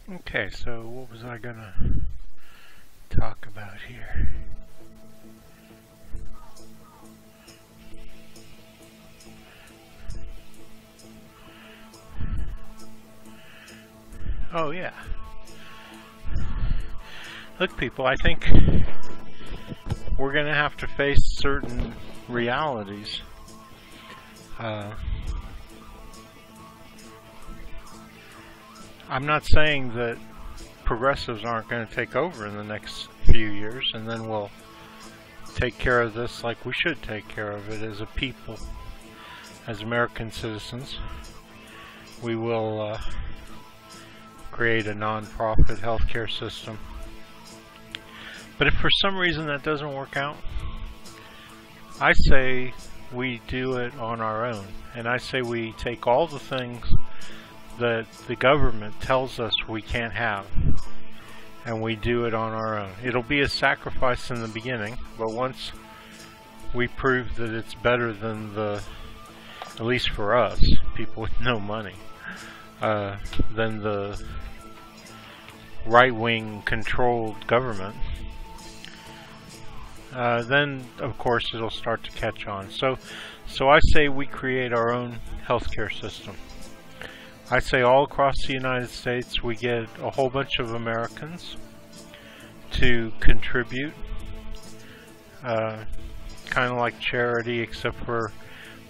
Okay, so what was I gonna talk about here? Oh yeah. Look people, I think we're gonna have to face certain realities. I'm not saying that progressives aren't going to take over in the next few years, and then we'll take care of this like we should take care of it as a people, as American citizens. We will create a non-profit healthcare system. But if for some reason that doesn't work out, I say we do it on our own. And I say we take all the things that the government tells us we can't have, and we do it on our own. It'll be a sacrifice in the beginning, but once we prove that it's better than the, at least for us, people with no money, than the right-wing controlled government, then of course it'll start to catch on. So I say we create our own healthcare system. I say all across the United States we get a whole bunch of Americans to contribute, kind of like charity, except for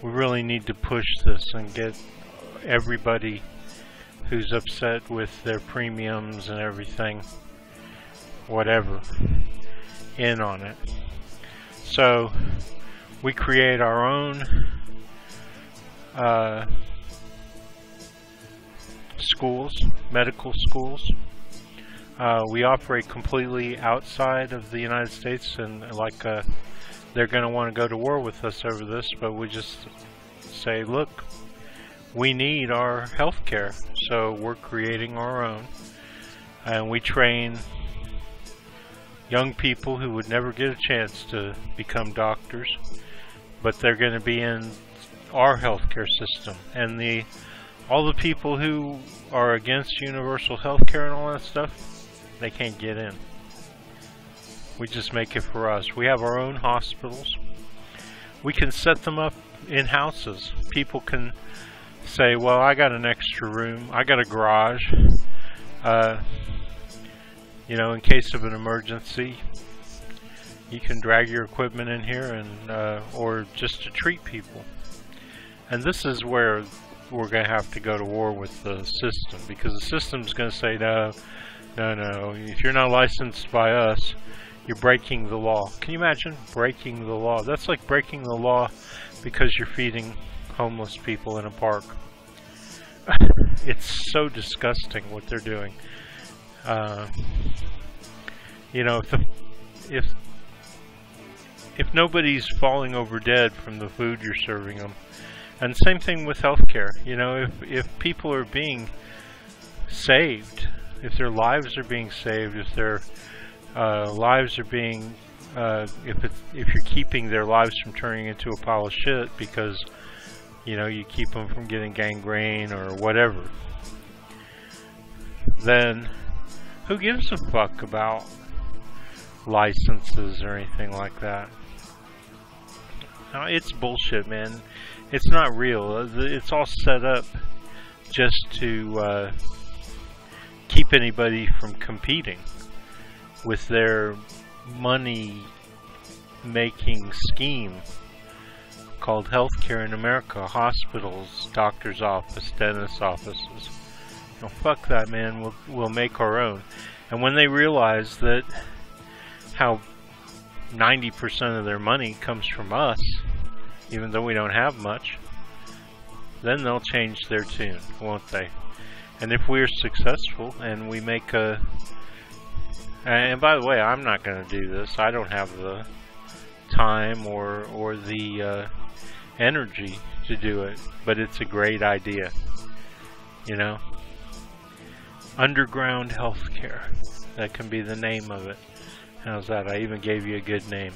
we really need to push this and get everybody who's upset with their premiums and everything, whatever, in on it. So we create our own schools, medical schools. We operate completely outside of the United States, and they're going to want to go to war with us over this, but we just say, look, we need our health care, so we're creating our own, and we train young people who would never get a chance to become doctors, but they're going to be in our healthcare system. And all the people who are against universal health care and all that stuff, they can't get in. We just make it for us. We have our own hospitals. We can set them up in houses. People can say, well, I got an extra room, I got a garage, you know, in case of an emergency, you can drag your equipment in here, and or just to treat people. And this is where we're going to have to go to war with the system, because the system's going to say, no, if you're not licensed by us, you're breaking the law. Can you imagine breaking the law? That's like breaking the law because you're feeding homeless people in a park. It's so disgusting what they're doing. You know, if nobody's falling over dead from the food you're serving them, and same thing with healthcare. You know, if people are being saved, if their lives are being saved, if their lives are being, if you're keeping their lives from turning into a pile of shit because, you know, you keep them from getting gangrene or whatever, then who gives a fuck about licenses or anything like that? No, it's bullshit, man. It's not real. It's all set up just to keep anybody from competing with their money-making scheme called healthcare in America. Hospitals, doctor's office, dentist offices. No, fuck that, man. We'll make our own. And when they realize that how 90% of their money comes from us, even though we don't have much, then they'll change their tune, won't they? And if we're successful and we make a... And by the way, I'm not going to do this. I don't have the time or the energy to do it, but it's a great idea, you know? Underground healthcare. That can be the name of it. How's that? I even gave you a good name.